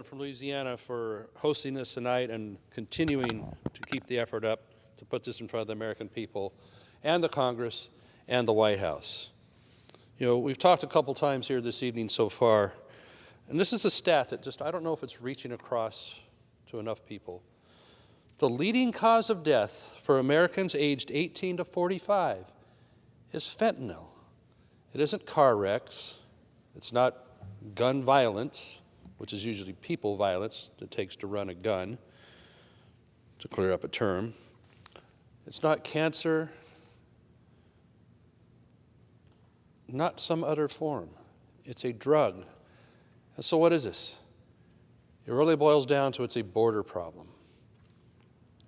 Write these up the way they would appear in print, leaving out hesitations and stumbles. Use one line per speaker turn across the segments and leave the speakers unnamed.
from Louisiana for hosting this tonight and continuing to keep the effort up to put this in front of the American people and the Congress and the White House. You know, we've talked a couple times here this evening so far, and this is a stat that just, I don't know if it's reaching across to enough people. The leading cause of death for Americans aged 18 to 45 is fentanyl. It isn't car wrecks. It's not gun violence, which is usually people violence it takes to run a gun, to clear up a term. It's not cancer, not some other form. It's a drug. And so what is this? It really boils down to it's a border problem.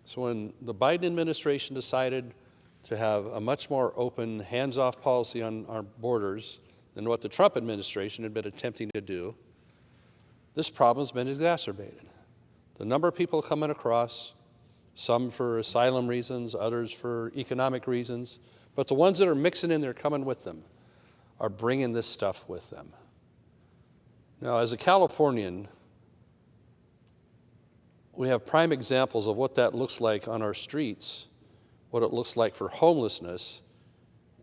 So when the Biden administration decided to have a much more open, hands-off policy on our borders than what the Trump administration had been attempting to do, this problem's been exacerbated. The number of people coming across, some for asylum reasons, others for economic reasons, but the ones that are mixing in there, coming with them, are bringing this stuff with them. Now, as a Californian, we have prime examples of what that looks like on our streets, what it looks like for homelessness,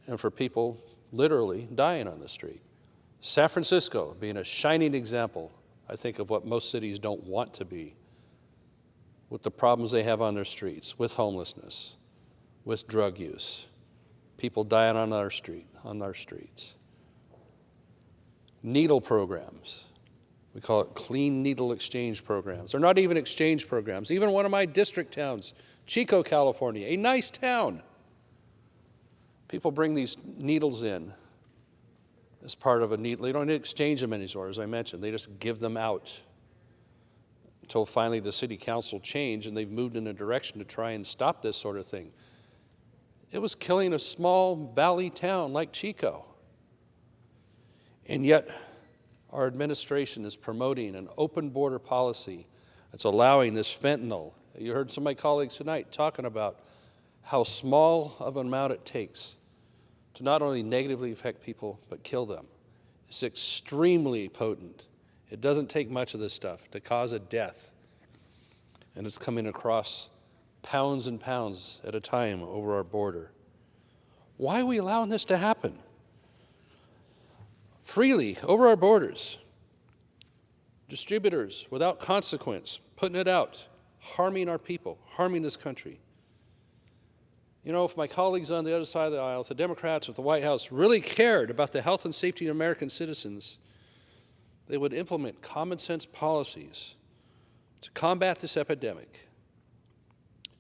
and for people literally dying on the street. San Francisco being a shining example, I think, of what most cities don't want to be, with the problems they have on their streets, with homelessness, with drug use, people dying on our streets. Needle programs. We call it clean needle exchange programs. They're not even exchange programs. Even one of my district towns, Chico, California, a nice town. People bring these needles in as part of a needle. They don't exchange them anymore, as I mentioned. They just give them out until finally the city council changed and they've moved in a direction to try and stop this sort of thing. It was killing a small valley town like Chico. And yet, our administration is promoting an open border policy that's allowing this fentanyl. You heard some of my colleagues tonight talking about how small of an amount it takes to not only negatively affect people, but kill them. It's extremely potent. It doesn't take much of this stuff to cause a death. And it's coming across pounds and pounds at a time over our border. Why are we allowing this to happen? Freely over our borders. Distributors without consequence, putting it out, harming our people, harming this country. You know, if my colleagues on the other side of the aisle, if the Democrats, if the White House really cared about the health and safety of American citizens, they would implement common sense policies to combat this epidemic.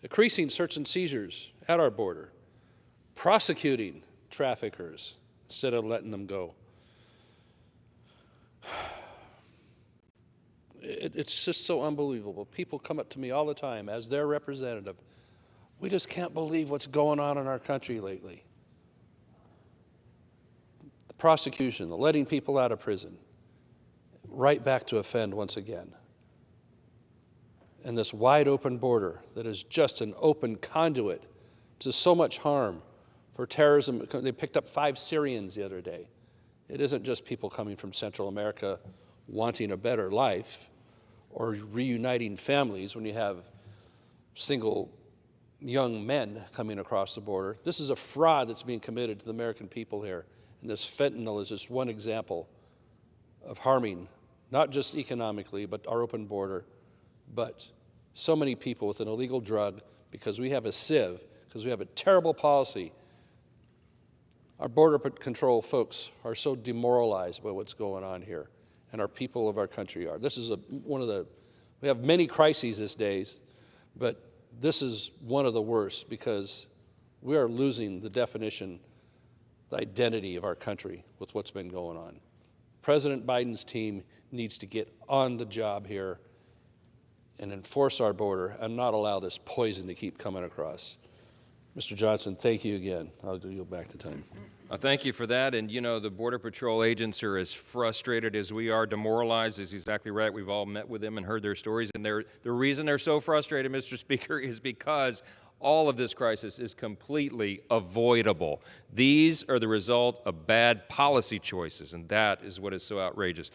Increasing search and seizures at our border, prosecuting traffickers instead of letting them go. It's just so unbelievable. People come up to me all the time as their representative. We just can't believe what's going on in our country lately. The prosecution, the letting people out of prison, right back to offend once again. And this wide open border that is just an open conduit to so much harm for terrorism. They picked up 5 Syrians the other day. It isn't just people coming from Central America wanting a better life or reuniting families when you have single young men coming across the border. This is a fraud that's being committed to the American people here. And this fentanyl is just one example of harming, not just economically, but our open border, but so many people with an illegal drug because we have a sieve, because we have a terrible policy. Our border control folks are so demoralized by what's going on here, and our people of our country are. This is we have many crises these days, but this is one of the worst because we are losing the definition, the identity of our country with what's been going on. President Biden's team needs to get on the job here and enforce our border and not allow this poison to keep coming across. Mr. Johnson, thank you again. I'll yield back the time.
Thank you for that. And, you know, the Border Patrol agents are as frustrated as we are, demoralized. Is exactly right. We've all met with them and heard their stories. And the reason they're so frustrated, Mr. Speaker, is because all of this crisis is completely avoidable. These are the result of bad policy choices, and that is what is so outrageous.